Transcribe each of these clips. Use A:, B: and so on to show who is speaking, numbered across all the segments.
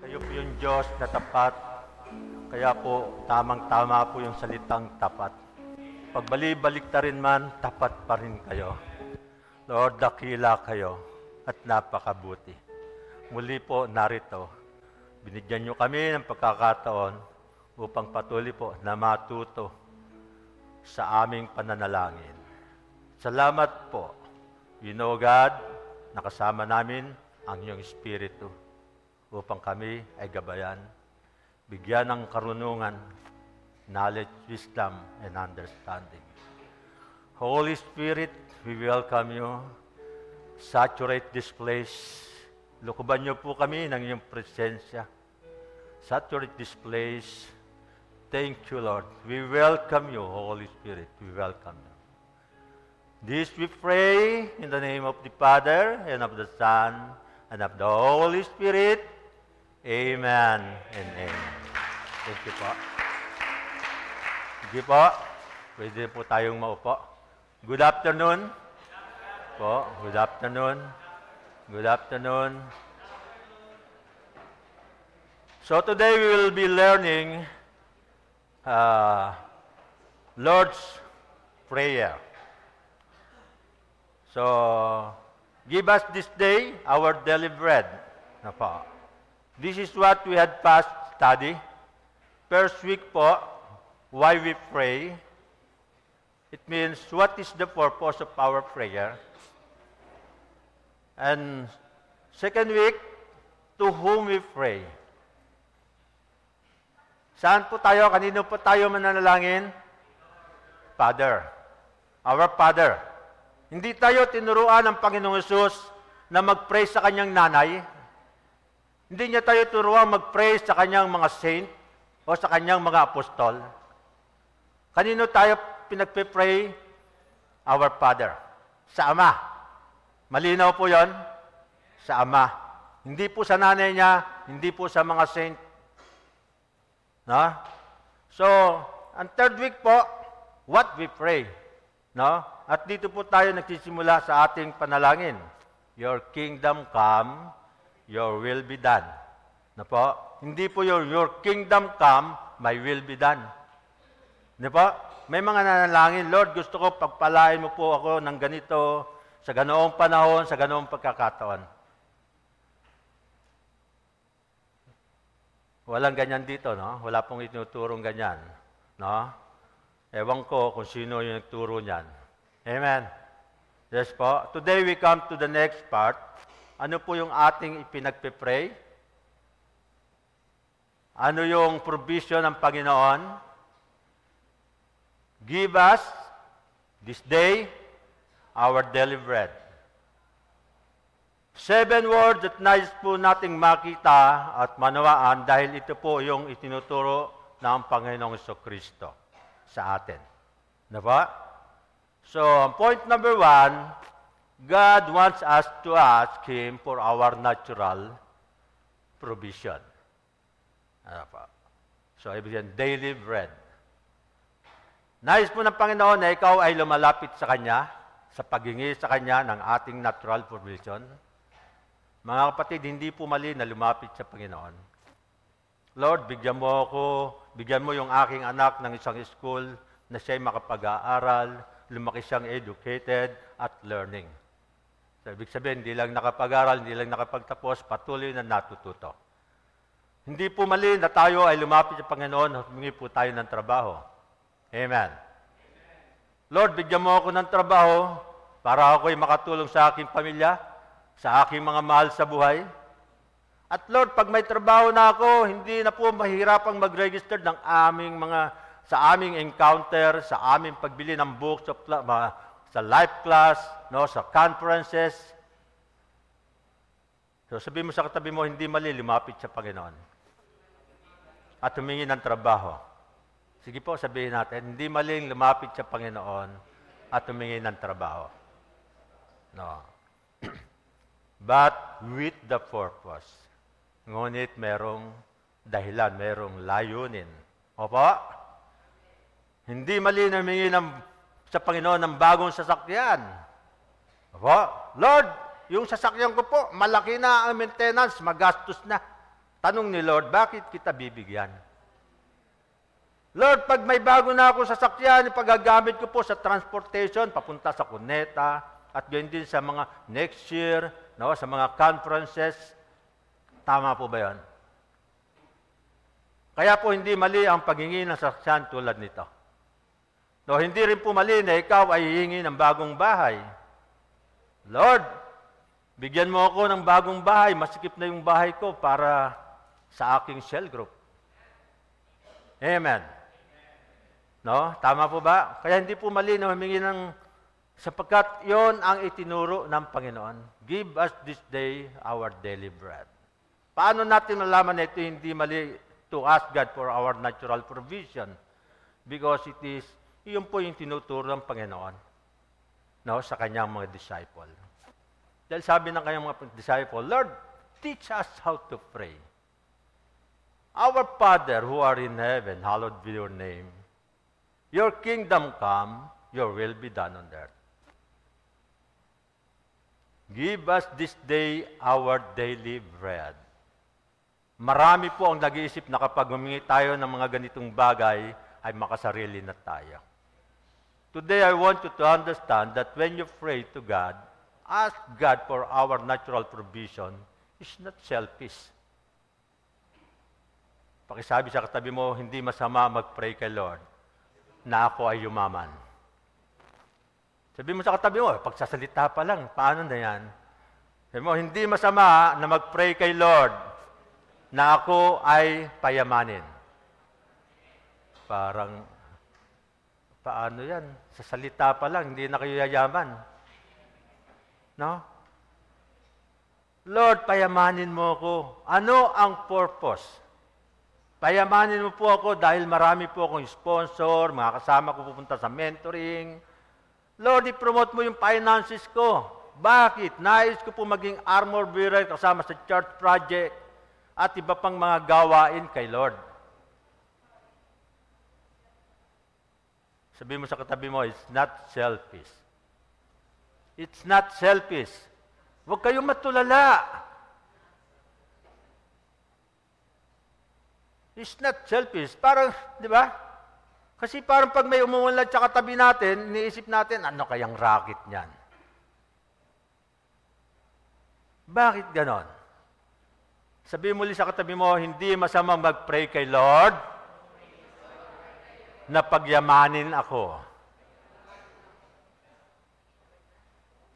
A: Kayo po yung Diyos na tapat. Kaya po, tamang-tama po yung salitang tapat. Pagbali-balik na rin man, tapat pa rin kayo. Lord, dakila kayo at napakabuti. Muli po, narito. Binigyan nyo kami ng pagkakataon upang patuloy po na matuto sa aming pananalangin. Salamat po. You know, God, nakasama namin ang iyong Espiritu upang kami ay gabayan, bigyan ng karunungan, knowledge, wisdom, and understanding. Holy Spirit, we welcome you. Saturate this place. Lukuban niyo po kami ng iyong presensya. Saturate this place. Thank you, Lord. We welcome you, Holy Spirit. We welcome you. This we pray in the name of the Father, and of the Son, and of the Holy Spirit. Amen and amen. Thank you po. Sige po. Pwede po tayong maupo. Good afternoon. Po. Good afternoon. Good afternoon. So today we will be learning Lord's Prayer. So, give us this day our daily bread. This is what we had past study. First week po, why we pray. It means what is the purpose of our prayer. And second week, to whom we pray. Saan po tayo? Kanino po tayo mananalangin? Father. Our Father. Hindi tayo tinuruan ng Panginoong Hesus na mag-pray sa kanyang nanay. Hindi niya tayo turuan mag-pray sa kanyang mga saint o sa kanyang mga apostol. Kanino tayo pinagpe-pray? Our Father. Sa Ama. Malinaw po yon? Sa Ama. Hindi po sa nanay niya, hindi po sa mga saint. No? So, ang third week po, what we pray. No? At dito po tayo nagsisimula sa ating panalangin. Your kingdom come, your will be done. Na po? Hindi po your kingdom come, my will be done. Na po? May mga nanalangin, Lord, gusto ko pagpalain mo po ako ng ganito, sa ganoong panahon, sa ganoong pagkakataon. Walang ganyan dito, no? Wala pong itinuturong ganyan. No? Ewan ko kung sino yung nagturo niyan. Amen. Yes po. Today we come to the next part. Ano po yung ating ipinagpe-pray? Ano yung provision ng Panginoon? Give us this day our daily bread. 7 words that nais po nating makita at manawaan dahil ito po yung itinuturo ng Panginoong Jesucristo sa atin. Na ba? So, point number 1, God wants us to ask Him for our natural provision. Ano pa? So, ibig sabihin, daily bread. Nais po ng Panginoon na ikaw ay lumalapit sa Kanya, sa paghingi sa Kanya ng ating natural provision. Mga kapatid, hindi po mali na lumapit sa Panginoon. Lord, bigyan mo ako, bigyan mo yung aking anak ng isang school na siya'y makapag-aaral, lumaki siyang educated at learning. So, ibig sabihin, hindi lang nakapag-aral, hindi lang nakapagtapos, patuloy na natututo. Hindi po mali na tayo ay lumapit sa Panginoon at humingi po tayo ng trabaho. Amen. Lord, bigyan mo ako ng trabaho para ako'y makatulong sa aking pamilya, sa aking mga mahal sa buhay. At Lord, pag may trabaho na ako, hindi na po mahirapang mag-register ng sa aming encounter, sa aming pagbili ng books, sa life class, no, sa conferences. So sabihin mo sa katabi mo, hindi mali lumapit sa Panginoon at humingi ng trabaho. Sige po, sabihin natin, hindi maling lumapit sa Panginoon at humingi ng trabaho. No. But with the purpose. Ngunit merong dahilan, merong layunin. Opo? Hindi mali na humingi sa Panginoon ng bagong sasakyan. Opo? Lord, yung sasakyan ko po, malaki na ang maintenance, magastos na. tanong ni Lord, bakit kita bibigyan? Lord, pag may bago na ako sasakyan, pagagamit ko po sa transportation, papunta sa Cuneta, at gayon din sa mga next year, no, sa mga conferences, tama po ba yun? Kaya po hindi mali ang paghingi ng sasakyan tulad nito. No, hindi rin po mali na ikaw ay hihingi ng bagong bahay. Lord, bigyan mo ako ng bagong bahay, masikip na yung bahay ko para sa aking cell group. Amen. No, tama po ba? Kaya hindi po mali na humingi ng, sapagkat yon ang itinuro ng Panginoon. Give us this day our daily bread. Paano natin malaman na ito hindi mali to ask God for our natural provision? Because it is, yun po yung tinuturo ng Panginoon, no, sa kanyang mga disciple. Dahil sabi ng kanyang mga disciple, Lord, teach us how to pray. Our Father who are in heaven, hallowed be your name. Your kingdom come, your will be done on earth. Give us this day our daily bread. Marami po ang nag-iisip na kapag humingi tayo ng mga ganitong bagay, ay makasarili na tayo. Today, I want you to understand that when you pray to God, ask God for our natural provision is not selfish. Pakisabi sa katabi mo, hindi masama mag-pray kay Lord na ako ay yumaman. Sabi mo sa katabi mo, pagsasalita pa lang, paano na yan? Sabi mo, hindi masama na mag-pray kay Lord na ako ay payamanin. Parang, paano yan? Sa salita pa lang, hindi na kayo yayaman. No? Lord, payamanin mo ako. Ano ang purpose? Payamanin mo po ako dahil marami po akong sponsor, mga kasama ko pupunta sa mentoring. Lord, i-promote mo yung finances ko. Bakit? Nais ko po maging armor bearer kasama sa church project at iba pang mga gawain kay Lord. Sabi mo sa katabi mo, it's not selfish. It's not selfish. Huwag kayong matulala. It's not selfish. Parang, di ba? Kasi parang pag may umuunlad sa katabi natin, iniisip natin, ano kayang racket niyan? Bakit ganon? Sabi muli sa katabi mo, hindi masamang mag-pray kay Lord na pagyamanin ako.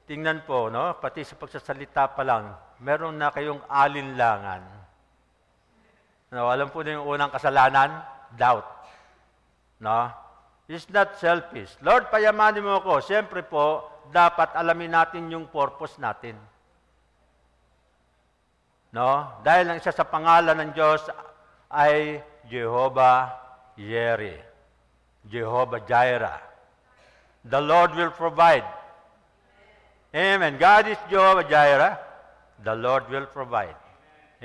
A: Tingnan po, no? Pati sa pagsasalita pa lang, meron na kayong alinlangan. No, alam po na yung unang kasalanan? Doubt. No? It's not selfish. Lord, payamanin mo ako. Siyempre po, dapat alamin natin yung purpose natin. No? Dahil ang isa sa pangalan ng Diyos ay Jehovah Jireh. Jehovah Jireh. The Lord will provide. Amen. God is Jehovah Jireh. The Lord will provide.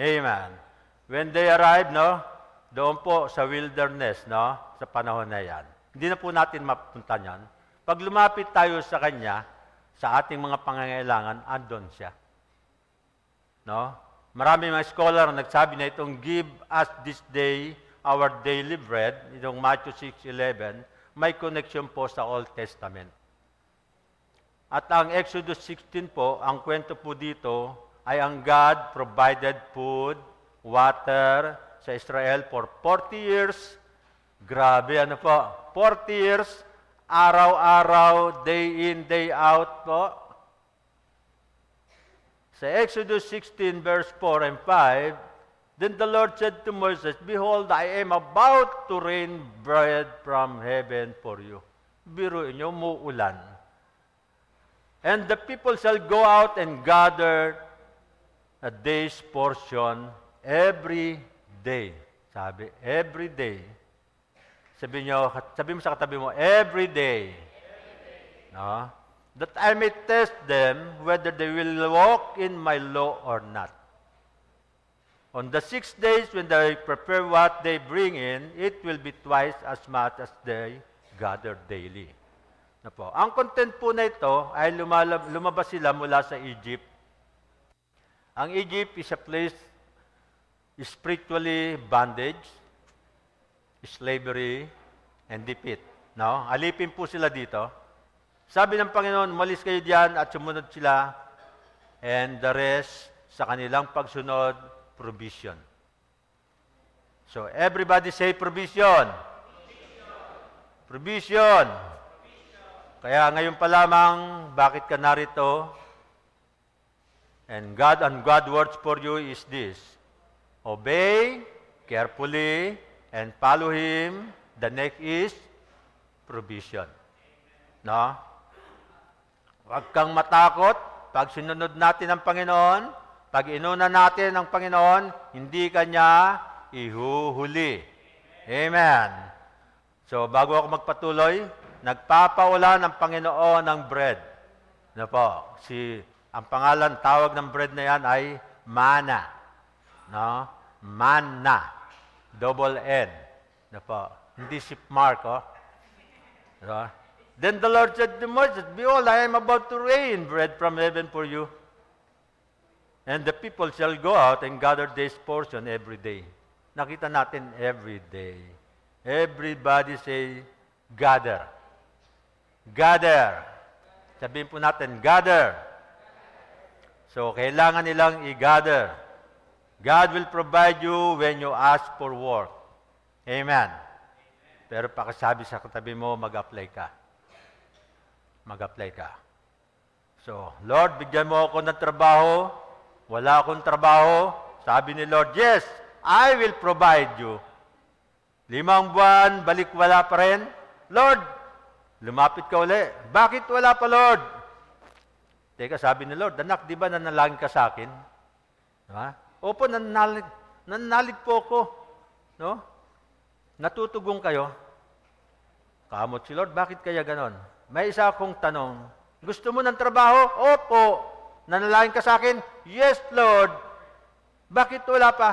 A: Amen. When they arrive, no, doon po sa wilderness, no, sa panahon na yan, hindi na po natin mapunta yan. Pag lumapit tayo sa Kanya, sa ating mga pangangailangan, andon siya. No? Marami mga scholar na nagsabi na itong give us this day our daily bread, itong Matthew 6:11, may connection po sa Old Testament. At ang Exodus 16 po, ang kwento po dito ay ang God provided food, water sa Israel for 40 years. Grabe, ano po? 40 years, araw-araw, day in, day out po. Sa Exodus 16, verse 4 and 5, then the Lord said to Moses, behold, I am about to rain bread from heaven for you. Biruin nyo, muulan. And the people shall go out and gather a day's portion every day. Sabi, every day. Sabi mo sa katabi mo, every day. No? That I may test them whether they will walk in my law or not. On the 6 days when they prepare what they bring in, it will be twice as much as they gather daily. Na po. Ang content po na ito ay lumabas sila mula sa Egypt. Ang Egypt is a place spiritually bondage, slavery, and defeat. No? Alipin po sila dito. Sabi ng Panginoon, umalis kayo diyan at sumunod sila, and the rest, sa kanilang pagsunod, provision. So, everybody say provision. Provision. Kaya ngayon pa lamang, bakit ka narito? And God words for you is this: obey carefully and follow Him. The next is provision. No? Huwag kang matakot pag sinunod natin ang Panginoon, pag inuna natin ang Panginoon, hindi Kanya ihuhuli. Amen. So, bago ako magpatuloy, nagpapaulan ng Panginoon ng bread. Ano po? Ang pangalan, tawag ng bread na yan ay manna. No? Manna. Double N. Ano po? Hindi si Mark, oh. No? Then the Lord said to Moses, behold, I am about to rain bread from heaven for you. And the people shall go out and gather this portion every day. Nakita natin every day. Everybody say, gather. Gather. Sabihin po natin, gather. So, kailangan nilang i-gather. God will provide you when you ask for work. Amen. Pero pakisabi sa katabi mo, mag-apply ka. Mag-apply ka. So, Lord, bigyan mo ako ng trabaho. Wala akong trabaho. Sabi ni Lord, yes, I will provide you. 5 buwan, balik wala pa rin. Lord, lumapit ka uli. Bakit wala pa, Lord? Teka, sabi ni Lord, anak, di ba nanalangin ka sa akin? Diba? Opo, nananalig po ako. No? Natutugong kayo. Kamot si Lord, bakit kaya ganon? May isa akong tanong. Gusto mo ng trabaho? Opo. Nanalangin ka sa akin? Yes, Lord. Bakit wala pa?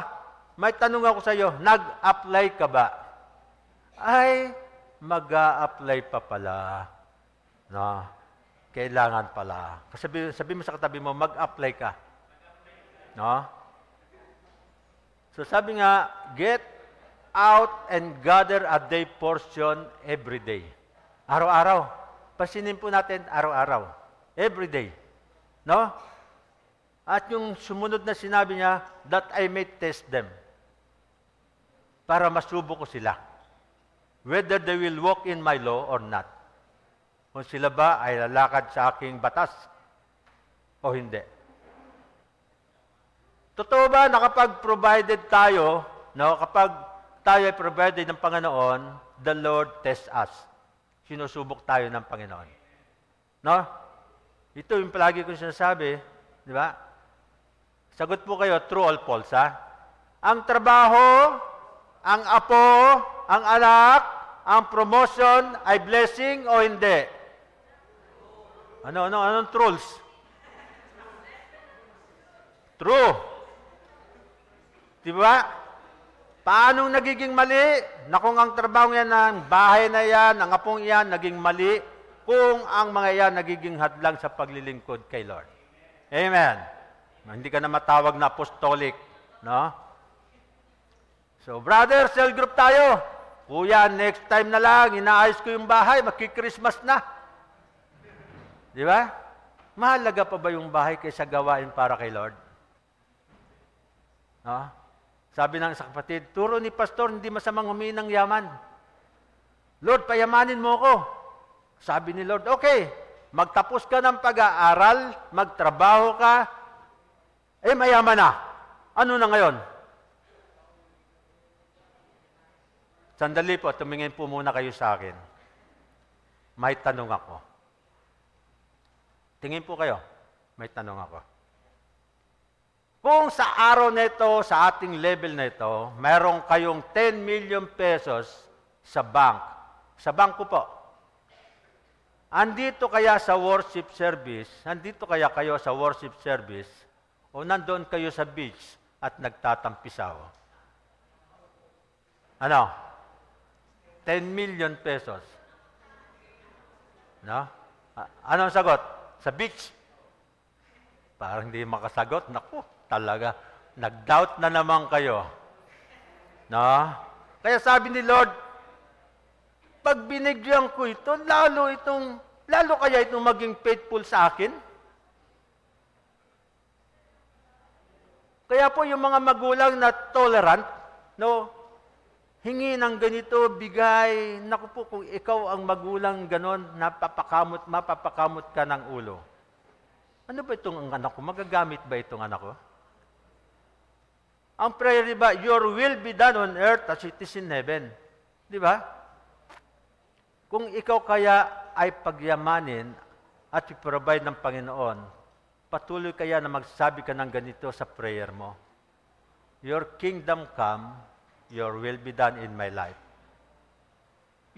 A: May tanong ako sa iyo, nag-apply ka ba? Ay, mag-a-apply pa pala. No? Kailangan pala. Sabi mo sa katabi mo, mag-apply ka. No? So sabi nga, get out and gather a day portion every day. Araw-araw. Pasinin po natin araw-araw. Every day. No? At yung sumunod na sinabi niya, that I may test them. Para masubo ko sila. Whether they will walk in my law or not. Kung sila ba ay lalakad sa aking batas o hindi. Totoo ba na kapag provided tayo, no, kapag tayo ay provided ng Panginoon, the Lord tests us. Sinusubok tayo ng Panginoon. No? Ito yung palagi ko sinasabi, di ba? Sagot po kayo, true or false, ha? Ang trabaho, ang apo, ang anak, ang promotion ay blessing o hindi? Anong trolls? True. Di ba? Paanong nagiging mali? Na kung ang trabaho yan, ang bahay na yan, ang apong yan, naging mali, kung ang mga yan nagiging hadlang sa paglilingkod kay Lord. Amen. Hindi ka na matawag na apostolic. No? So, brother, cell group tayo. Kuya, next time na lang, inaayos ko yung bahay, magki-Christmas na. Di ba? Mahalaga pa ba yung bahay kaysa gawain para kay Lord? No? Sabi ng isang kapatid, turo ni pastor, hindi masamang humingi ng yaman. Lord, payamanin mo ko. Sabi ni Lord, okay, magtapos ka ng pag-aaral, magtrabaho ka, mayaman na. Ano na ngayon? Sandali po, tumingin po muna kayo sa akin. May tanong ako. Tingin po kayo, may tanong ako. Kung sa araw na ito, sa ating level na ito, meron kayong 10 million pesos sa bank. Sa bangko po. Andito kaya sa worship service, andito kaya kayo sa worship service, o nandoon kayo sa beach at nagtatampisaw? Ano? 10 million pesos. No? Anong sagot? Sa beach? Parang hindi makasagot. Naku, talaga. Nag-doubt na naman kayo. No? Kaya sabi ni Lord, pag binigyan ko ito, lalo kaya itong maging faithful sa akin? Kaya po yung mga magulang na tolerant, no, hingi ng ganito, bigay, naku po, kung ikaw ang magulang ganon, mapapakamot ka ng ulo. Ano ba itong anak ko? Magagamit ba itong anak ko? Ang prayer, di ba, your will be done on earth as it is in heaven. Di ba? Kung ikaw kaya ay pagyamanin at i-provide ng Panginoon, patuloy kaya na magsabi ka ng ganito sa prayer mo, your kingdom come, your will be done in my life.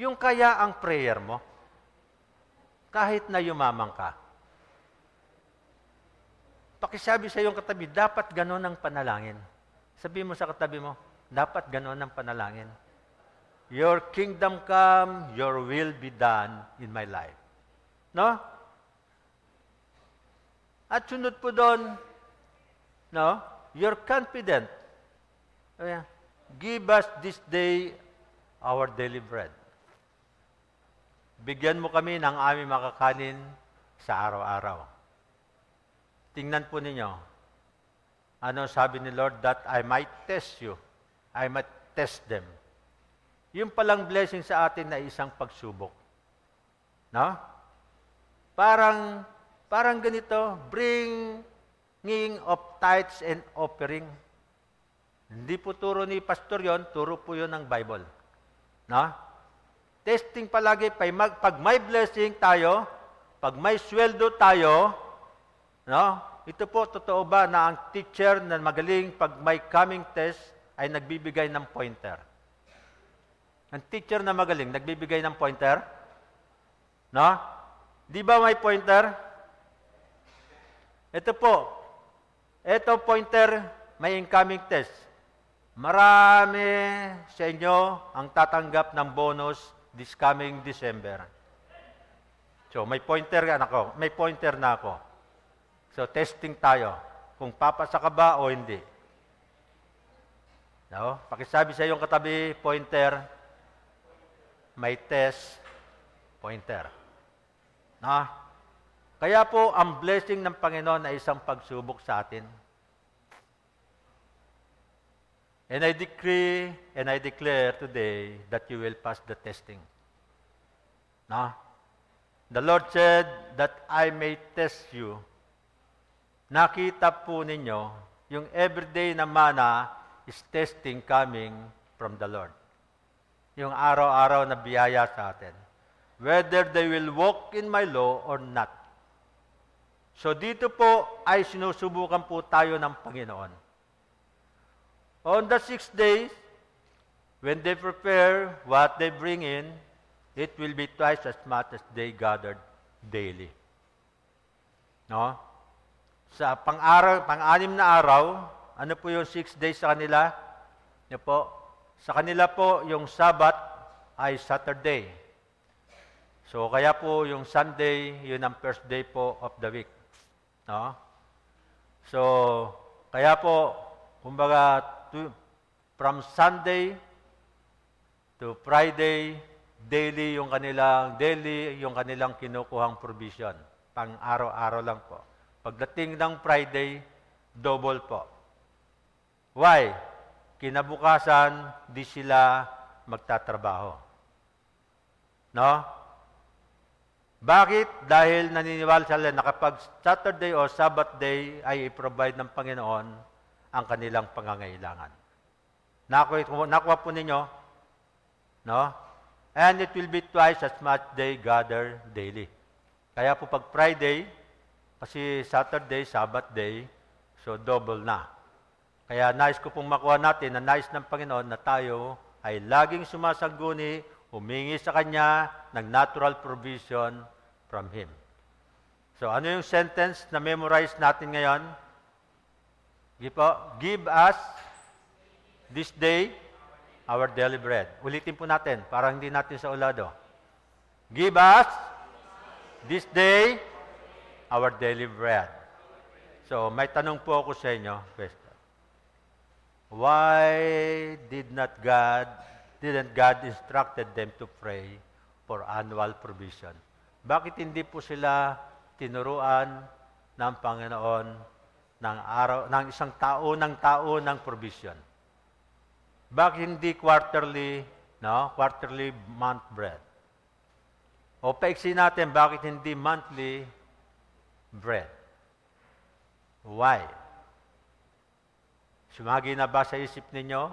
A: Yung kaya ang prayer mo, kahit na yumaman ka. Pakisabi sa iyong katabi, dapat ganon ang panalangin. Sabi mo sa katabi mo, dapat ganon ang panalangin. Your kingdom come, your will be done in my life. No? At sunod po doon, no? You're confident. Give us this day our daily bread. Bigyan mo kami ng aming makakanin sa araw-araw. Tingnan po ninyo, ano sabi ni Lord, that I might test you, I might test them. Yung palang blessing sa atin na isang pagsubok. No? Parang ganito, bringing of tithes and offering. Hindi po turo ni pastor yon, turo po yon ng Bible. No? Testing palagi, pag may blessing tayo, pag may sweldo tayo, no? Ito po, totoo ba na ang teacher na magaling pag may coming test ay nagbibigay ng pointer? Ang teacher na magaling, nagbibigay ng pointer? No? Di ba may pointer? Ito po, ito pointer, may incoming test. Marami sa inyo ang tatanggap ng bonus this coming December. So, may pointer ako, may pointer na ako. So, testing tayo kung papasa ka ba o hindi. No? Pakisabi sa iyong katabi, pointer, may test, pointer. No? Kaya po, ang blessing ng Panginoon ay isang pagsubok sa atin. And I decree and I declare today that you will pass the testing. No? The Lord said that I may test you. Nakita po ninyo, yung everyday na mana is testing coming from the Lord. Yung araw-araw na biyaya sa atin. Whether they will walk in my law or not. So dito po ay sinusubukan po tayo ng Panginoon. On the 6 days, when they prepare what they bring in, it will be twice as much as they gathered daily. No? Sa pang-anim na araw, ano po yung 6 days sa kanila? Yan po. Sa kanila po, yung Sabbath ay Saturday. So, kaya po yung Sunday, yun ang first day po of the week. No? So, kaya po, kumbaga, from Sunday to Friday, daily yung kanilang kinukuhang provision. Pang araw-araw lang po. Pagdating ng Friday, double po. Why? Kinabukasan, di sila magtatrabaho. No? Bakit? Dahil naniniwala sila na kapag Saturday o Sabbath day ay i-provide ng Panginoon ang kanilang pangangailangan. Nakuha po ninyo? No? And it will be twice as much they gather daily. Kaya po pag Friday, kasi Saturday, Sabbath day, so double na. Kaya nais ko pong makuha natin na nais ng Panginoon na tayo ay laging sumasangguni, humingi sa Kanya ng natural provision from Him. So ano yung sentence na memorize natin ngayon? Give us this day our daily bread. Ulitin po natin para hindi natin sa ulado. Give us this day our daily bread. So, may tanong po ako sa inyo, Pastor. why didn't God instructed them to pray for annual provision? Bakit hindi po sila tinuruan ng Panginoon ng isang taon ng provision? Bakit hindi quarterly month bread? O paiksi natin, bakit hindi monthly bread? Why? Sumagi na ba sa isip ninyo?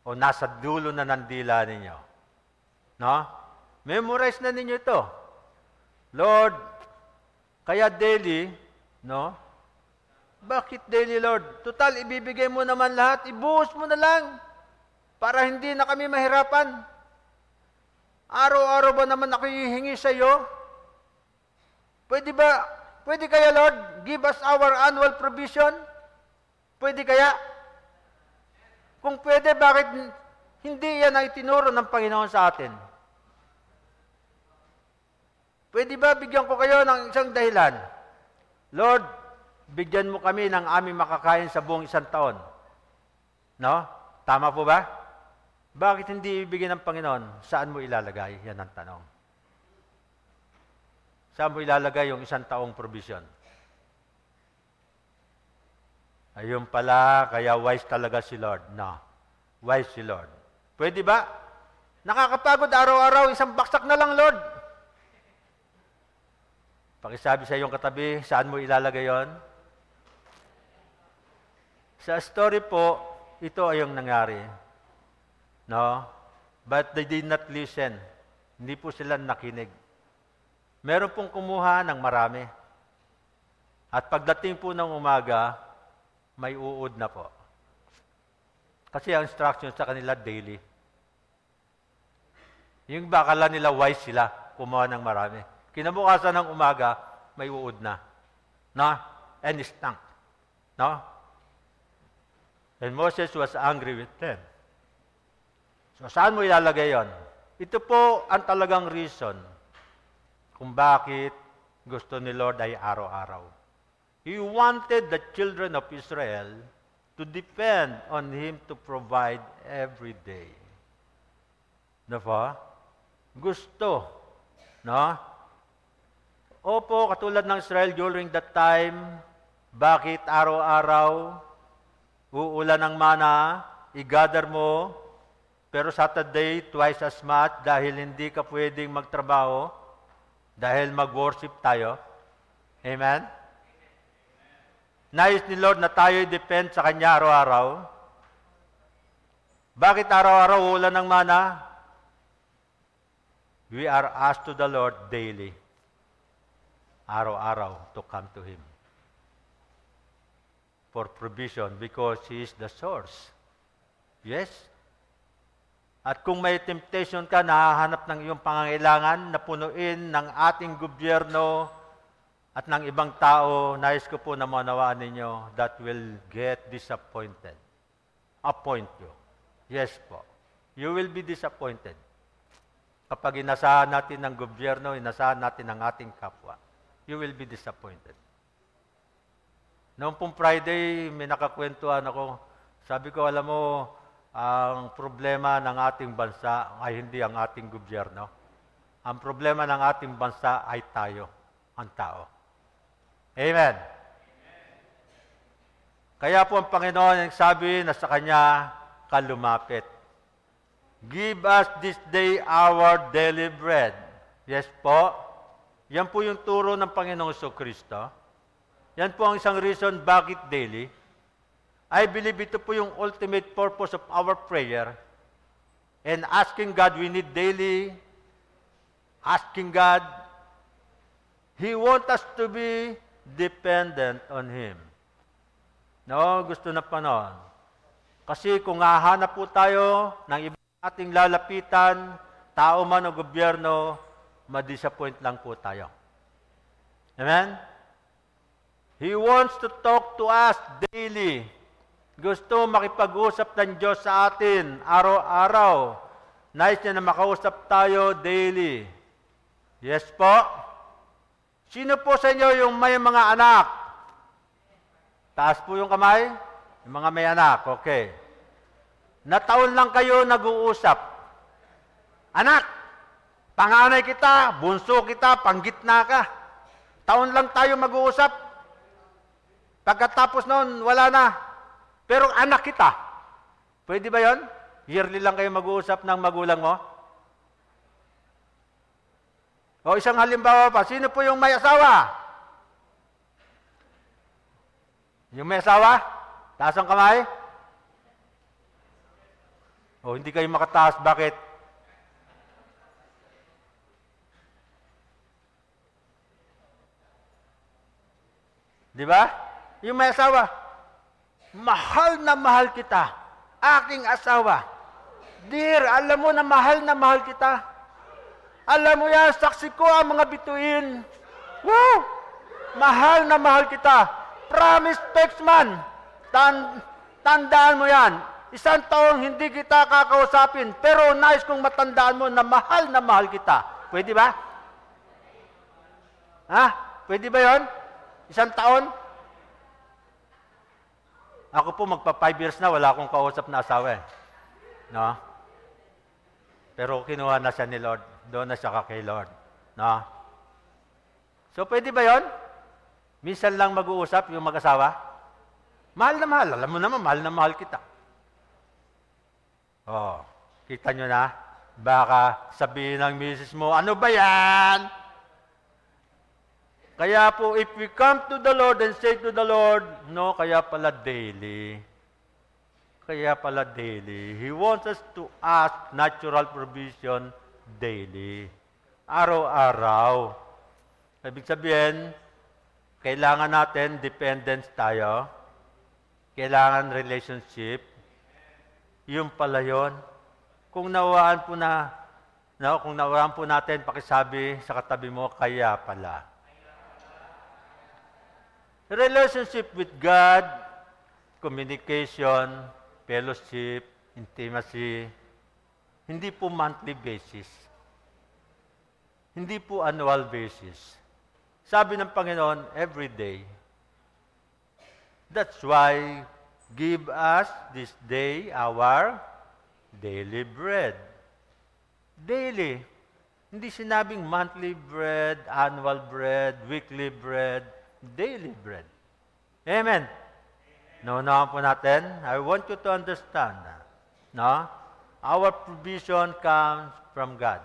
A: O nasa dulo na ng dila ninyo? No? Memorize na ninyo ito. Lord, kaya daily, no? Bakit daily, Lord? Total, ibibigay mo naman lahat, ibuhos mo na lang para hindi na kami mahirapan. Araw-araw ba naman ako hihingi sa iyo? Pwede kaya, Lord, give us our annual provision? Pwede kaya? Kung pwede, bakit hindi yan ang itinuro ng Panginoon sa atin? Pwede ba bigyan ko kayo ng isang dahilan? Lord, bigyan mo kami ng aming makakain sa buong isang taon. No? Tama po ba? Bakit hindi ibigay ng Panginoon? Saan mo ilalagay? Yan ang tanong. Saan mo ilalagay yung isang taong provision? Ayun pala, kaya wise talaga si Lord. No. Wise si Lord. Pwede ba? Nakakapagod araw-araw, isang baksak na lang, Lord. Pakisabi sa iyong katabi, saan mo ilalagay yon? Sa story po, ito ay yung nangyari. No? But they did not listen. Hindi po sila nakinig. Meron pong kumuha ng marami. At pagdating po ng umaga, may uod na po. Kasi ang instruction sa kanila daily. Yung bakala nila wise sila, kumuha ng marami. Kinabukasan ng umaga, may uod na. No? And stunk. No? And Moses was angry with them. So, saan mo ilalagay yon? Ito po ang talagang reason kung bakit gusto ni Lord ay araw-araw. He wanted the children of Israel to depend on Him to provide every day. No ba? Gusto. No? Opo, katulad ng Israel during that time, bakit araw-araw uulan ng mana, i-gather mo, pero Saturday, twice as much dahil hindi ka pwedeng magtrabaho, dahil mag-worship tayo. Amen? Nais ni Lord na tayo depend sa Kanya araw-araw. Bakit araw-araw ulan ng mana? We are asked to the Lord daily, araw-araw, to come to Him for provision because He is the source. Yes? At kung may temptation ka, nahahanap ng iyong pangangailangan na punuin ng ating gobyerno at ng ibang tao, nais ko po na manawaan ninyo, that will get disappointed. Appoint you. Yes po. You will be disappointed. Kapag inasahan natin ng gobyerno, inasahan natin ng ating kapwa, you will be disappointed. Noong pong Friday, may nakakwentuhan ako. Sabi ko, alam mo, ang problema ng ating bansa ay hindi ang ating gobyerno. Ang problema ng ating bansa ay tayo, ang tao. Amen. Kaya po ang Panginoon ang sabi na sa Kanya ka lumapit. Give us this day our daily bread. Yes po. Yan po yung turo ng Panginoong Jesucristo. Yan po ang isang reason bakit daily. I believe ito po yung ultimate purpose of our prayer. And asking God, we need daily asking God. He wants us to be dependent on Him. No, gusto na panon. Kasi kung hahanap po tayo ng ibang ating lalapitan, tao man o gobyerno, ma-disappoint lang po tayo. Amen? He wants to talk to us daily. Gusto makipag-usap ng Diyos sa atin araw-araw. Nais niya na makausap tayo daily. Yes po? Sino po sa inyo yung may mga anak? Taas po yung kamay. Yung mga may anak, okay. Na taon lang kayo nag-uusap. Anak, panganay kita, bunso kita, panggitna ka. Taon lang tayo mag-uusap. Pagkatapos noon, wala na. Pero anak kita. Pwede ba yon? Yearly lang kayo mag-uusap ng magulang mo? O isang halimbawa pa, sino po yung may asawa? Yung may asawa? Taas ang kamay? O hindi kayo makataas, bakit? Di ba? Yung may asawa, mahal na mahal kita, aking asawa. Dear, alam mo na mahal kita. Alam mo yan, saksi ko ang mga bituin. Woo! Mahal na mahal kita. Promise text man. Tandaan mo yan. Isang taong hindi kita kakausapin, pero nais kong matandaan mo na mahal kita. Pwede ba? Ha? Pwede ba yon? Isang taon? Ako po magpa 5 years na, wala akong kausap na asawa eh. No? Pero kinuha na siya ni Lord. Doon na siya kay Lord. No? So pwede ba yon? Minsan lang mag-uusap yung mag-asawa? Mahal na mahal. Alam mo naman, mahal na mahal kita. Oh, kita nyo na? Baka sabihin ng misis mo, ano ba yan? Kaya po, if we come to the Lord and say to the Lord, no, kaya pala daily. Kaya pala daily. He wants us to ask natural provision daily. Araw-araw. Ibig sabihin, kailangan natin dependence tayo. Kailangan relationship. Yung pala yun. Kung nawaan po kung nawaan po natin, pakisabi sa katabi mo, kaya pala. Relationship with God, communication, fellowship, intimacy, hindi po monthly basis. Hindi po annual basis. Sabi ng Panginoon, every day. That's why, give us this day our daily bread. Daily. Hindi sinabing monthly bread, annual bread, weekly bread, daily bread. Amen. Naunawan po natin. I want you to understand. No? Our provision comes from God.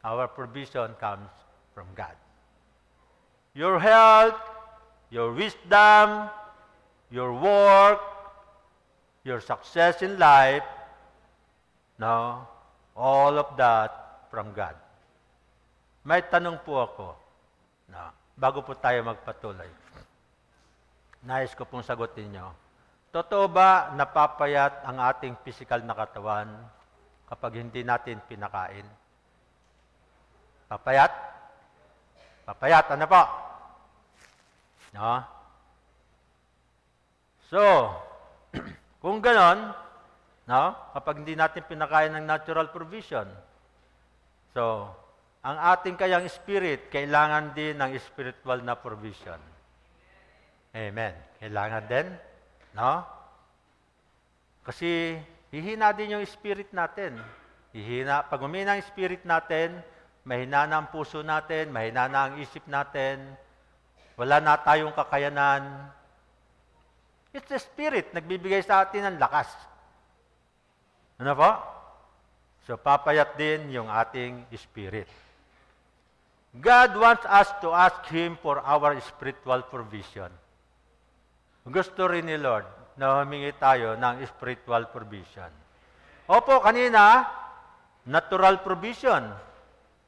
A: Our provision comes from God. Your health, your wisdom, your work, your success in life, no? All of that from God. May tanong po ako, no? Bago po tayo magpatuloy. Nais ko pong sagutin nyo. Totoo ba napapayat ang ating physical na katawan kapag hindi natin pinakain? Papayat? Papayat, ano po? No? So, kung ganon, no? Kapag hindi natin pinakain ng natural provision, so, ang ating kayang spirit, kailangan din ng spiritual na provision. Amen. Kailangan din, no? Kasi, hihina din yung spirit natin. Hihina. Pag humina ang spirit natin, mahina na ang puso natin, mahina na ang isip natin, wala na tayong kakayanan. It's the Spirit, nagbibigay sa atin ng lakas. Ano po? So, papayat din yung ating spirit. God wants us to ask Him for our spiritual provision. Gusto rin ni Lord na humingi tayo ng spiritual provision. Opo, kanina, natural provision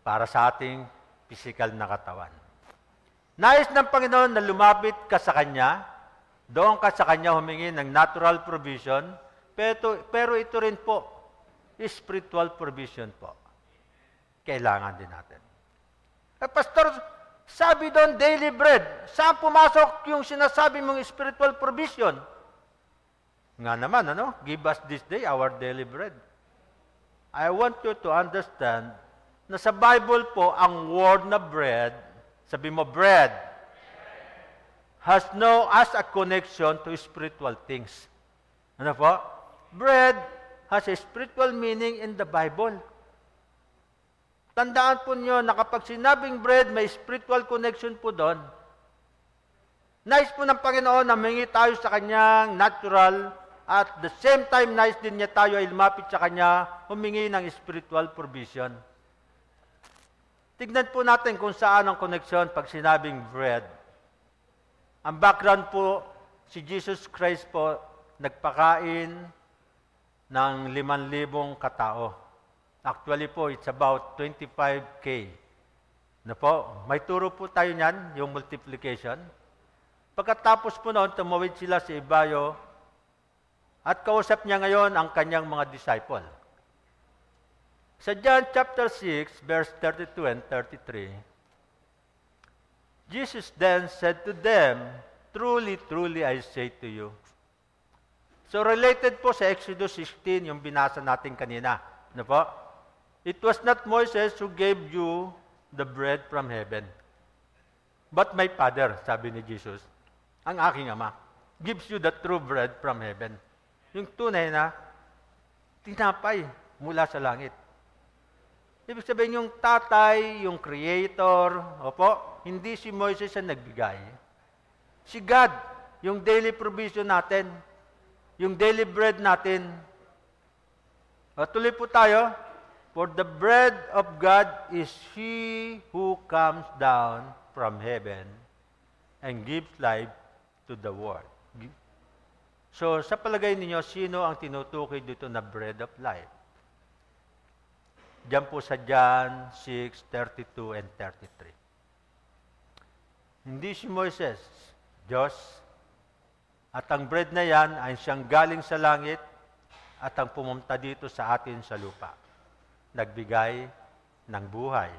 A: para sa ating physical na katawan. Nais ng Panginoon na lumapit ka sa Kanya, doon ka sa Kanya humingi ng natural provision, pero ito rin po, spiritual provision po. Kailangan din natin. Pastor, sabi doon daily bread. Saan pumasok yung sinasabi mong spiritual provision? Nga naman, ano? Give us this day our daily bread. I want you to understand na sa Bible po, ang word na bread, sabi mo bread. has a connection to spiritual things. Ano po? Bread has a spiritual meaning in the Bible. Tandaan po nyo na kapag sinabing bread, may spiritual connection po doon. Nais po ng Panginoon na humingi tayo sa Kanyang natural at the same time nais din niya tayo ay lumapit sa Kanya, humingi ng spiritual provision. Tignan po natin kung saan ang connection pag sinabing bread. Ang background po, si Jesus Christ po nagpakain ng 5,000 katao. Actually po, it's about 25K. Na po, may turo po tayo niyan, yung multiplication. Pagkatapos po noon, tumawid sila sa ibayo at kausap niya ngayon ang kanyang mga disciple. Sa John chapter 6, verse 32 and 33, Jesus then said to them, "Truly, truly, I say to you." So related po sa Exodus 16, yung binasa natin kanina. Ano po? It was not Moses who gave you the bread from heaven, but my Father, sabi ni Jesus, ang aking Ama, gives you the true bread from heaven. Yung tunay na tinapay mula sa langit. Ibig sabihin yung tatay, yung creator, opo, hindi si Moses ang nagbigay. Si God, yung daily provision natin, yung daily bread natin. Tuloy po tayo. For the bread of God is He who comes down from heaven and gives life to the world. So, sa palagay ninyo, sino ang tinutukoy dito na bread of life? Diyan po sa John 6, 32 and 33. Hindi si Moises, Diyos. At ang bread na yan ay siyang galing sa langit at ang pumunta dito sa atin sa lupa. Nagbigay ng buhay.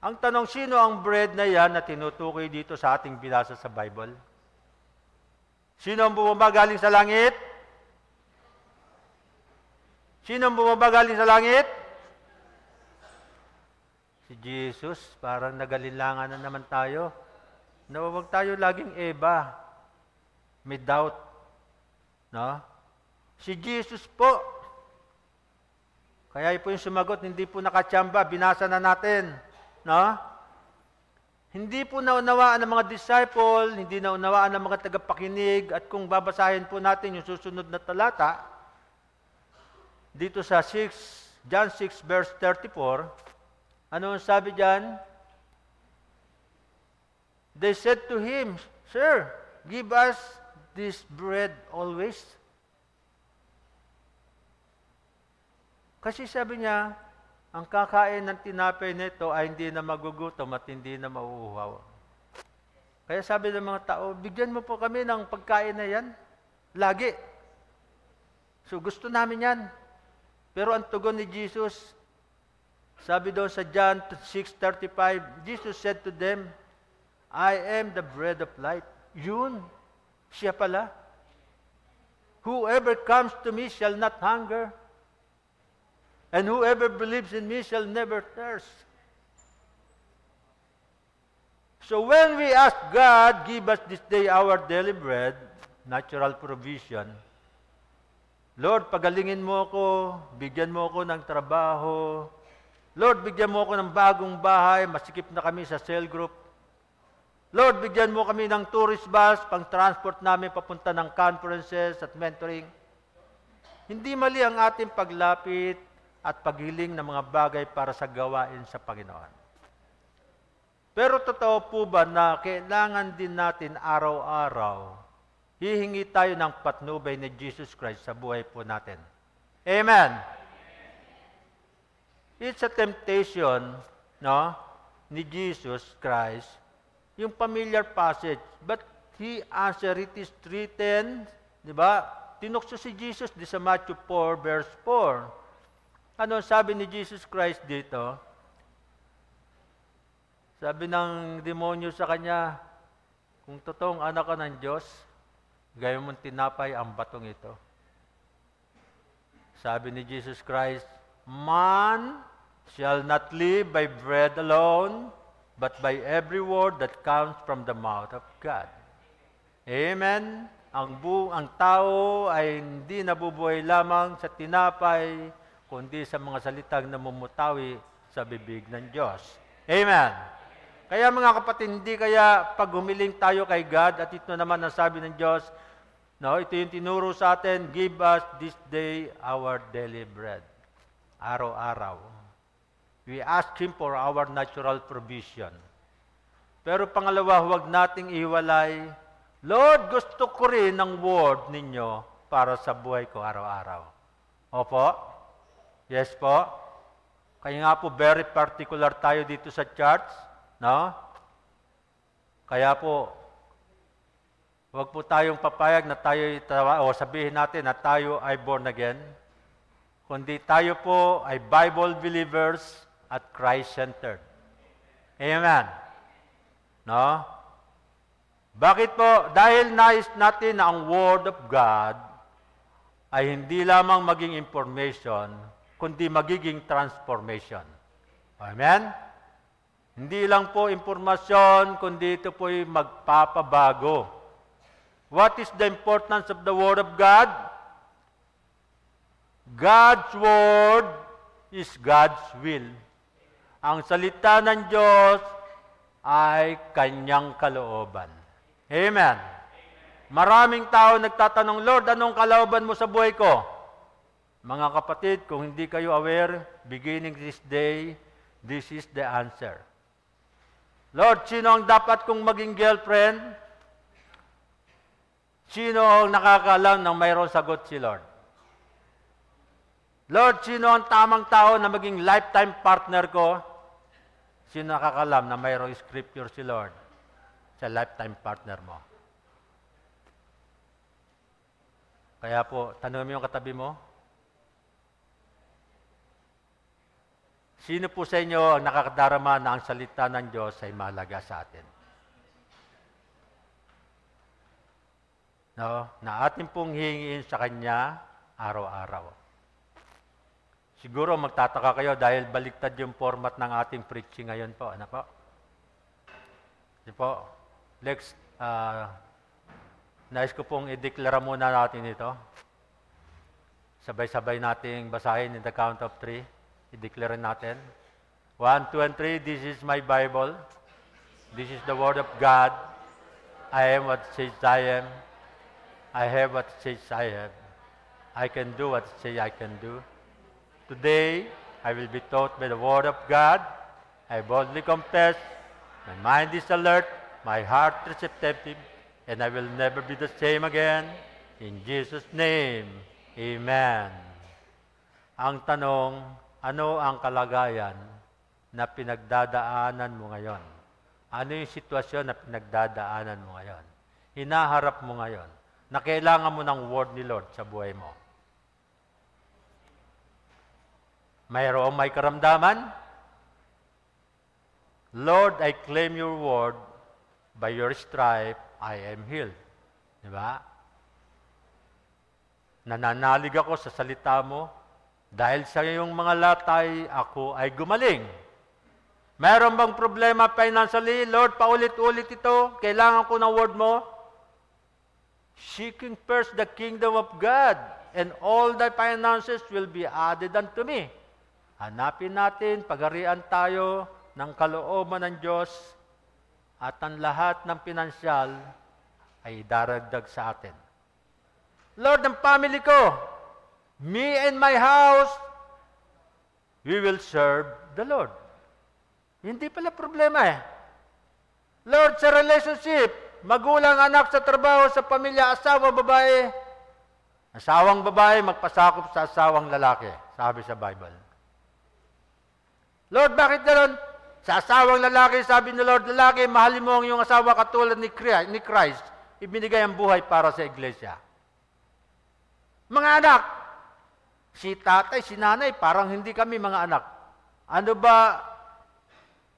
A: Ang tanong, sino ang bread na yan na tinutukoy dito sa ating binasa sa Bible? Sino ang bumaba galing sa langit? Sino ang bumaba galing sa langit? Si Jesus. Parang nagalinlangan na naman tayo. Nawawag tayo laging Eva. May doubt. No? Si Jesus po. Kaya po yung sumagot, hindi po nakatsamba, binasa na natin. No? Hindi po naunawaan ng mga disciple, hindi naunawaan ng mga tagapakinig, at kung babasahin po natin yung susunod na talata, dito sa John 6 verse 34, ano ang sabi dyan? They said to him, "Sir, give us this bread always." Kasi sabi niya, ang kakain ng tinapay nito ay hindi na magugutom at hindi na mauuhaw. Kaya sabi ng mga tao, bigyan mo po kami ng pagkain na yan. Lagi. So gusto namin yan. Pero ang tugon ni Jesus, sabi doon sa John 6:35, Jesus said to them, "I am the bread of life." Yun. Siya pala. "Whoever comes to me shall not hunger. And whoever believes in me shall never thirst." So when we ask God, give us this day our daily bread, natural provision, Lord, pagalingin mo ako, bigyan mo ako ng trabaho, Lord, bigyan mo ako ng bagong bahay, masikip na kami sa cell group, Lord, bigyan mo kami ng tourist bus, pang transport namin papunta ng conferences at mentoring. Hindi mali ang ating paglapit at paghiling ng mga bagay para sa gawain sa Panginoon. Pero totoo po ba na kailangan din natin araw-araw hihingi tayo ng patnubay ni Jesus Christ sa buhay po natin? Amen! It's a temptation, no, ni Jesus Christ, yung familiar passage, but He answered, it is written, di ba? Tinukso si Jesus di sa Matthew 4, verse 4. Ano sabi ni Jesus Christ dito? Sabi ng demonyo sa kanya, kung totoong anak ka ng Diyos, gayon mong tinapay ang batong ito. Sabi ni Jesus Christ, "Man shall not live by bread alone, but by every word that comes from the mouth of God." Amen? Ang tao ay hindi nabubuhay lamang sa tinapay, kundi sa mga salitang namumutawi sa bibig ng Diyos. Amen? Kaya mga kapatid, hindi kaya pag humiling tayo kay God, at ito naman ang sabi ng Diyos, no, ito yung tinuro sa atin, give us this day our daily bread. Araw-araw. We ask Him for our natural provision. Pero pangalawa, huwag nating iwalay, Lord, gusto ko rin ng word ninyo para sa buhay ko araw-araw. Opo? Yes po? Kaya nga po, very particular tayo dito sa church. No? Kaya po, huwag po tayong papayag na tayo, o sabihin natin na tayo ay born again. Kundi tayo po ay Bible believers at Christ-centered. Amen. No? Bakit po? Dahil nais natin na ang Word of God ay hindi lamang maging information, kundi magiging transformation. Amen? Hindi lang po impormasyon, kundi ito po'y magpapabago. What is the importance of the Word of God? God's Word is God's will. Ang salita ng Diyos ay Kanyang kalooban. Amen. Maraming tao nagtatanong, Lord, anong kalooban mo sa buhay ko? Mga kapatid, kung hindi kayo aware, beginning this day, this is the answer. Lord, sino ang dapat kong maging girlfriend? Sino ang nakakaalam ng mayroong sagot si Lord? Lord, sino ang tamang tao na maging lifetime partner ko? Sino nakakaalam na mayroong scripture si Lord sa lifetime partner mo? Kaya po, tanongin mo yung katabi mo, sino po sa inyo ang nakakadarama na ang salita ng Diyos ay mahalaga sa atin? No? Na atin pong hingin sa Kanya araw-araw. Siguro magtataka kayo dahil baliktad yung format ng ating preaching ngayon po. Ano po? Di po? Lex, nais ko pong i-declare muna natin ito. Sabay-sabay nating basahin in the count of 3. I-declare natin. 1, 2, and 3. This is my Bible. This is the Word of God. I am what it says I am. I have what it says I have. I can do what it says I can do. Today, I will be taught by the Word of God. I boldly confess. My mind is alert. My heart receptive. And I will never be the same again. In Jesus' name, Amen. Ang tanong, ano ang kalagayan na pinagdadaanan mo ngayon? Ano yung sitwasyon na pinagdadaanan mo ngayon? Hinaharap mo ngayon na kailangan mo ng word ni Lord sa buhay mo. Mayroong may karamdaman? Lord, I claim your word. By your stripe, I am healed. Diba? Nananalig ako sa salita mo. Dahil sa iyong mga latay, ako ay gumaling. Mayroon bang problema financially? Lord, paulit-ulit ito. Kailangan ko ng word mo. Seeking first the kingdom of God, and all thy finances will be added unto me. Hanapin natin, pagharian tayo ng kalooban ng Diyos, at ang lahat ng pinansyal ay daragdag sa atin. Lord, ang family ko, me and my house, we will serve the Lord. Hindi pala problema eh. Lord, sa relationship, magulang, anak, sa trabaho, sa pamilya, asawa, babae, asawang babae, magpasakop sa asawang lalaki, sabi sa Bible. Lord, bakit gano'n? Sa asawang lalaki, sabi ni Lord, lalaki, mahalin mo ang iyong asawa katulad ni Christ, ibinigay ang buhay para sa iglesia. Mga anak, si tatay, si nanay, parang hindi kami mga anak. Ano ba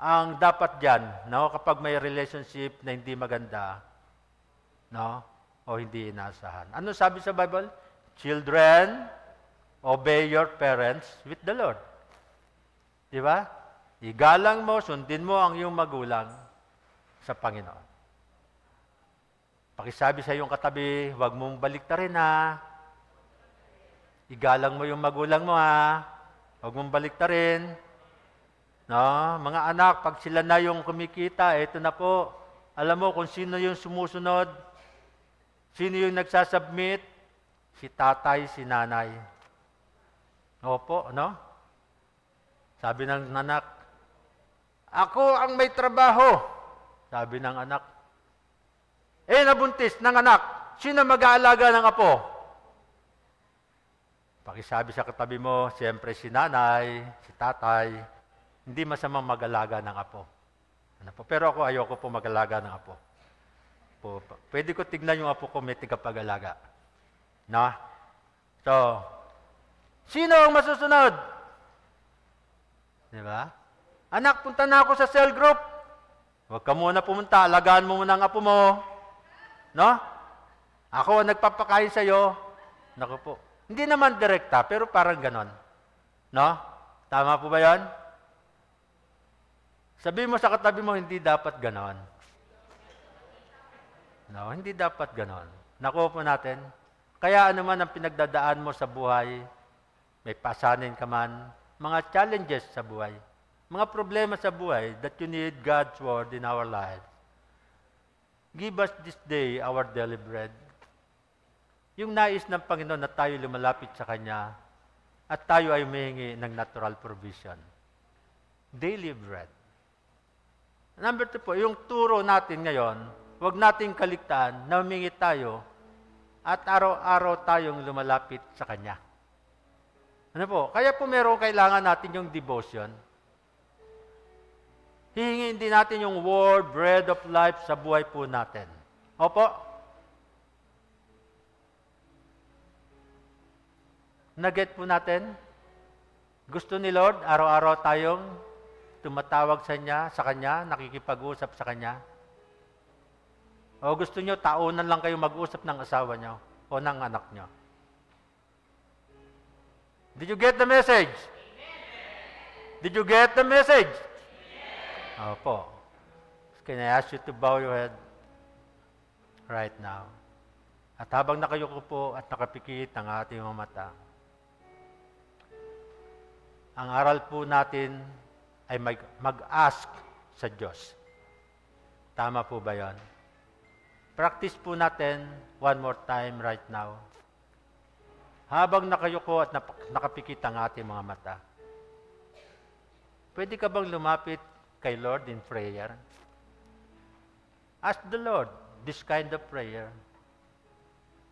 A: ang dapat dyan, no? Kapag may relationship na hindi maganda, no? O hindi inaasahan. Ano sabi sa Bible? Children, obey your parents with the Lord. Di ba? Igalang mo, sundin mo ang iyong magulang sa Panginoon. Pakisabi sa iyong katabi, huwag mong baliktarin ha. Igalang mo yung magulang mo ha. Huwag mong baliktarin. No? Mga anak, pag sila na yung kumikita, eto na po. Alam mo kung sino yung sumusunod? Sino yung nagsasubmit? Si tatay, si nanay. Opo, no? Sabi ng anak, ako ang may trabaho. Sabi ng anak, nabuntis ng anak, sino mag-aalaga ng apo? Pakisabi sa katabi mo, siyempre si nanay, si tatay, hindi masamang mag-alaga ng apo. Ano po? Pero ako ayoko po mag-alaga ng apo. Pwede ko tignan yung apo ko may tigapag-alaga. No? So, sino ang masusunod? Di ba? Anak, punta na ako sa cell group. Huwag ka muna pumunta, alagaan mo muna ang apo mo. No? Ako ang nagpapakain sa iyo. Naku po. Hindi naman direkta, pero parang ganon. No? Tama po ba yan? Sabi mo sa katabi mo, hindi dapat ganon. No, hindi dapat ganon. Naku po natin. Kaya ano man ang pinagdadaan mo sa buhay, may pasanin ka man, mga challenges sa buhay, mga problema sa buhay that you need God's word in our lives. Give us this day our daily bread. Yung nais ng Panginoon na tayo lumalapit sa Kanya at tayo ay humihingi ng natural provision. Daily bread. Number 2 po, yung turo natin ngayon, huwag nating kaligtaan na humingi tayo at araw-araw tayong lumalapit sa Kanya. Ano po? Kaya po meron kailangan natin yung devotion. Hihingin din natin yung word, bread of life sa buhay po natin. Opo? Naget po natin? Gusto ni Lord, araw-araw tayong tumatawag sa Kanya, nakikipag-usap sa Kanya? O gusto nyo, taunan lang kayo mag-usap ng asawa nyo o ng anak nyo? Did you get the message? Did you get the message? Opo. Can I ask you to bow your head right now? At habang nakayuko po at nakapikit ang ating mga mata, ang aral po natin ay mag-ask sa Diyos. Tama po ba yon? Practice po natin one more time right now. Habang nakayuko at nakapikit ang ating mga mata, pwede ka bang lumapit kay Lord in prayer? Ask the Lord this kind of prayer.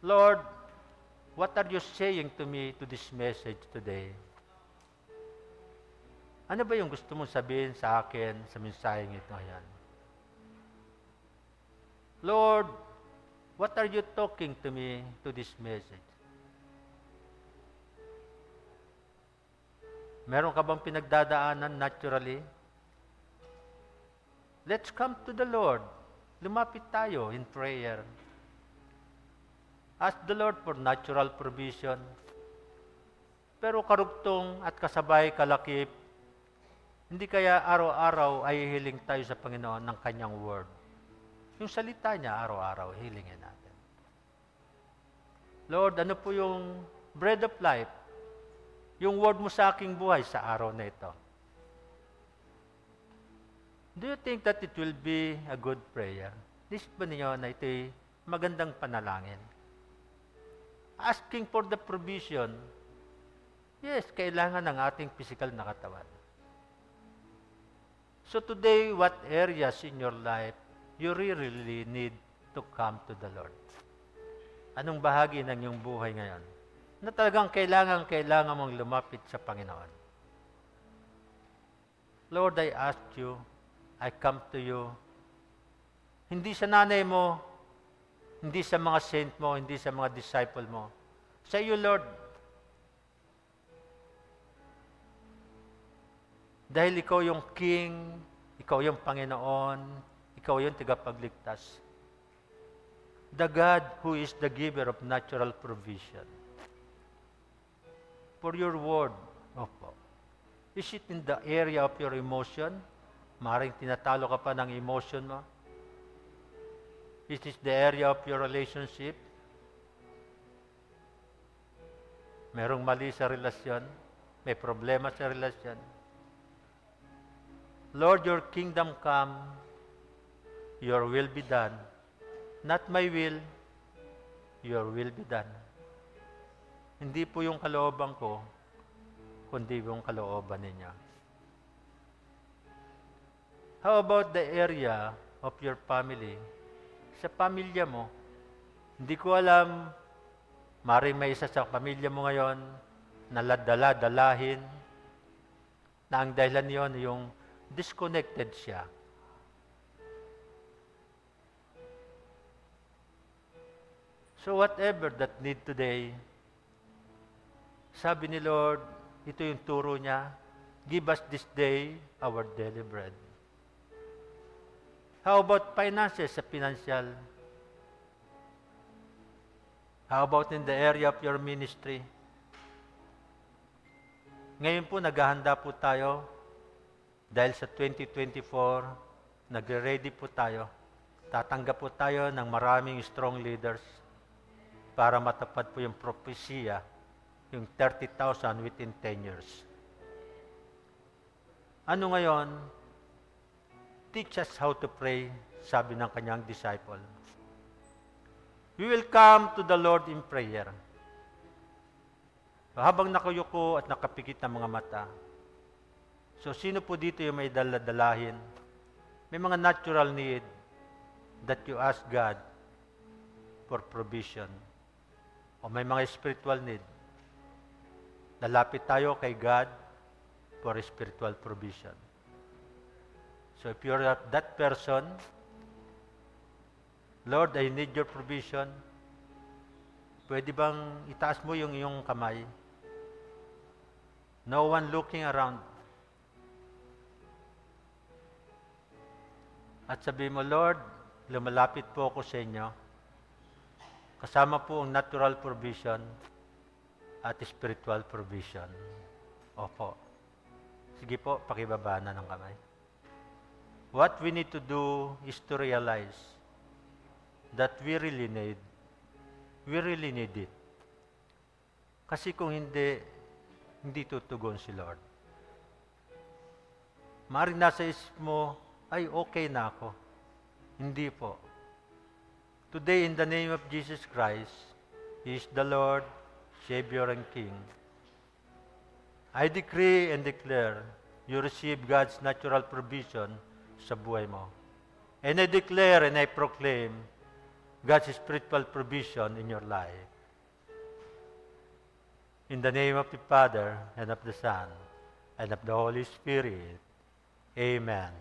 A: Lord, what are you saying to me to this message today? Ano ba yung gusto mong sabihin sa akin sa mensaheng ito ngayon? Lord, what are you talking to me to this message? Meron ka bang pinagdadaanan naturally? Let's come to the Lord. Lumapit tayo in prayer. Ask the Lord for natural provision. Pero karugtong at kasabay kalakip, hindi kaya araw-araw ay hiling tayo sa Panginoon ng Kanyang word. Yung salita niya, araw-araw, hilingin natin. Lord, ano po yung bread of life? Yung word mo sa aking buhay sa araw na ito. Do you think that it will be a good prayer? Isip ba ninyo na ito'y magandang panalangin? Asking for the provision. Yes, kailangan ng ating physical na katawan. So today, what areas in your life you really need to come to the Lord? Anong bahagi ng iyong buhay ngayon na talagang kailangan mong lumapit sa Panginoon? Lord, I ask you, I come to you, hindi sa nanay mo, hindi sa mga saint mo, hindi sa mga disciple mo. Sa iyo, Lord. Dahil ikaw yung King, ikaw yung Panginoon, ikaw yung tagapagligtas. The God who is the giver of natural provision. For your word, opo. Is it in the area of your emotion? Maring tinatalo ka pa ng emotion mo? Is this the area of your relationship? Merong mali sa relasyon? May problema sa relasyon? Lord, your kingdom come, your will be done. Not my will, your will be done. Hindi po yung kalooban ko, kundi yung kalooban ninyo. How about the area of your family? Sa pamilya mo, hindi ko alam, maring may isa sa pamilya mo ngayon na dalahin na ang dahilan niyon yung disconnected siya. So whatever that need today, sabi ni Lord, ito yung turo niya, give us this day our daily bread. How about finances sa financial? How about in the area of your ministry? Ngayon po, naghahanda po tayo dahil sa 2024, nagre-ready po tayo. Tatanggap po tayo ng maraming strong leaders para matupad po yung propesya, yung 30,000 within 10 years. Ano ngayon? Teach us how to pray, sabi ng kanyang disciple. We will come to the Lord in prayer. Habang nakayuko at nakapikit ng mga mata. So, sino po dito yung may daladalahin? May mga natural need that you ask God for provision. O may mga spiritual need. Lalapit tayo kay God for spiritual provision. So if you're that person, Lord, I need your provision. Pwede bang itaas mo yung iyong kamay? No one looking around. At sabi mo, Lord, lumalapit po ako sa inyo. Kasama po ang natural provision at spiritual provision. Opo. Sige po, pakibaba na ng kamay. What we need to do is to realize that we really need it. Kasi kung hindi tutugon si Lord. Maaaring nasa isip mo, ay okay na ako. Hindi po. Today, in the name of Jesus Christ, He is the Lord, Savior, and King. I decree and declare, you receive God's natural provision sa buhay mo. And I declare and I proclaim God's spiritual provision in your life. In the name of the Father, and of the Son, and of the Holy Spirit. Amen.